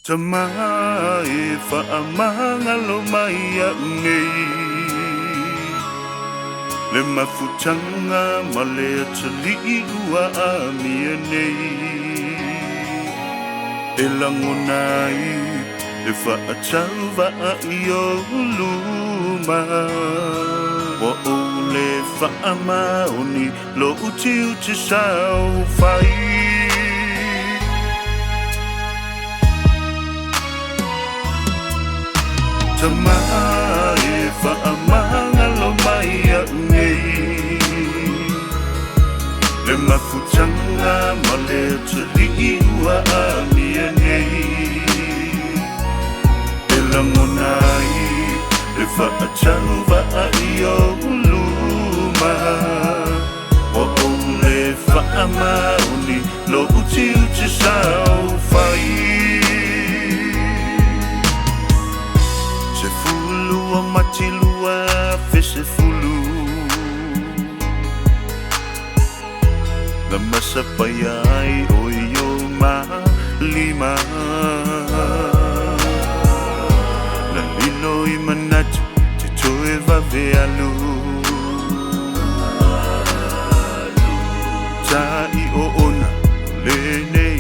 Tamai whaamanga lo mai a ngei Le mafutanga ma le atali ua a mia nei E langonai le whaatau wa a i o luma Wa o le whaamaoni lo uti uti sao whai Tamai whaamanga lo mai a ngei Le mafutanga ma le atali ua a mia nei E langonai le whaatau wa a i o luma O o le whaamaoni lo uti uti sao whai Lua mati lua fese fulu Na masapaya ai o iyo ma lima Na lilo I manatu te toe vave alu Ta I o ona le nei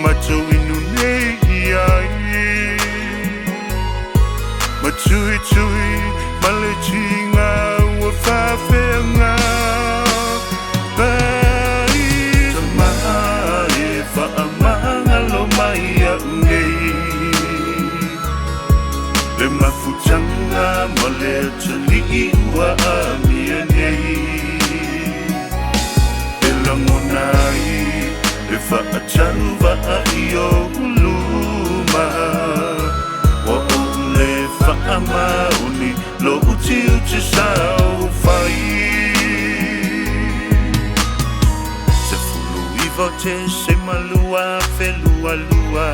Macho inu nei ai Matui tui maletinga ua whawhenga Pai Tamai whaamanga lo mai a ngei Le mafutanga ma le atali ua a mia nei E langonai Le whaatau wa a i o luma Wa o le whaamaoni lo uti uti sao whai Se fulu I vote se malua whelua lua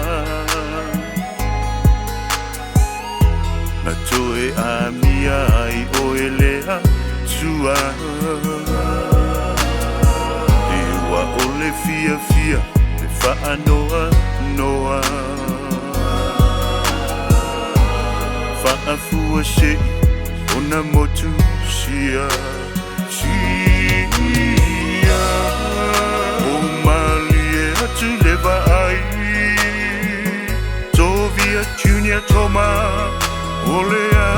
Na toe a mia ai o elea tua Le fia fia, le whaanoa noa Whaafua se, ona motu sia Sia O mali e atu lewa ai Tovia Junior Toma O lea,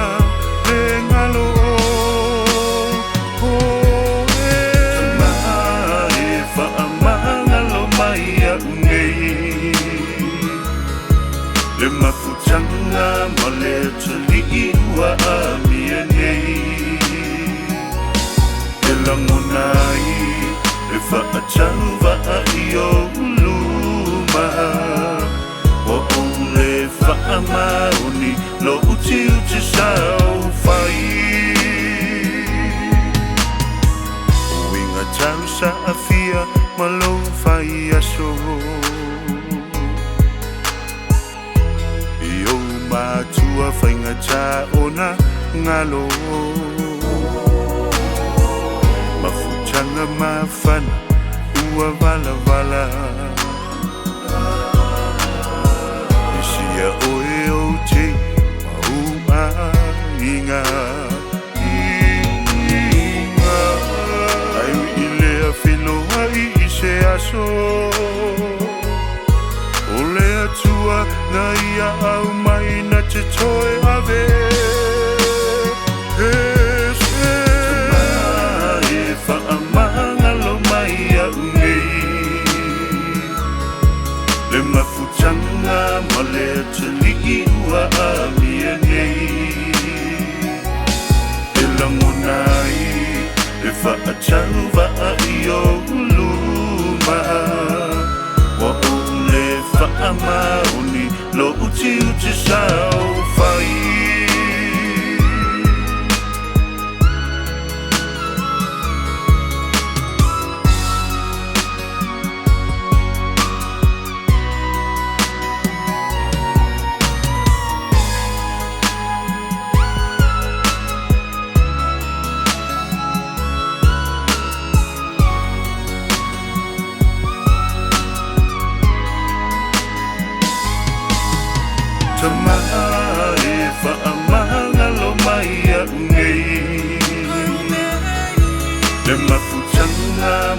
le ngalo Le mafutanga ma le atali ua a mia nei E langonai le whaatau wa a i o luma O o le whaamaoni lo uti uti sao whai O inga tau sa awhia ma lo whai aso Matua whainga tā ona ngalo Mafutanga mawhana ua wala wala Isia oe o te maua inga Inga Ai I lea whenua I se aso O lea tua na ia au mai na te toe ave Tamai whaamanga lo mai a ngei Le mafutanga ma le atali ua a mia nei E langonai le whaatau wa a i o luma Wa o le whaamaoni lo uti uti sao whai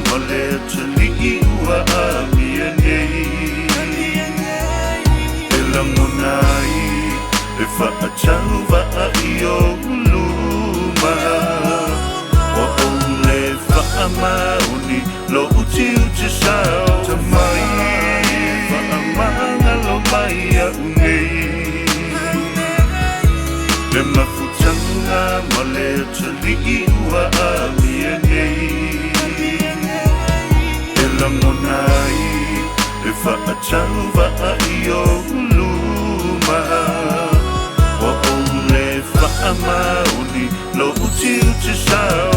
mole tuli ua amianei Elangonai e whaatau i o uluma O ole whaamauni lo uti sao Tamai whaamanga lo mai a unei Le mafutanga mole tuli ua amianei Elangonai e whaatau i o uluma O ole whaamauni lo uti sao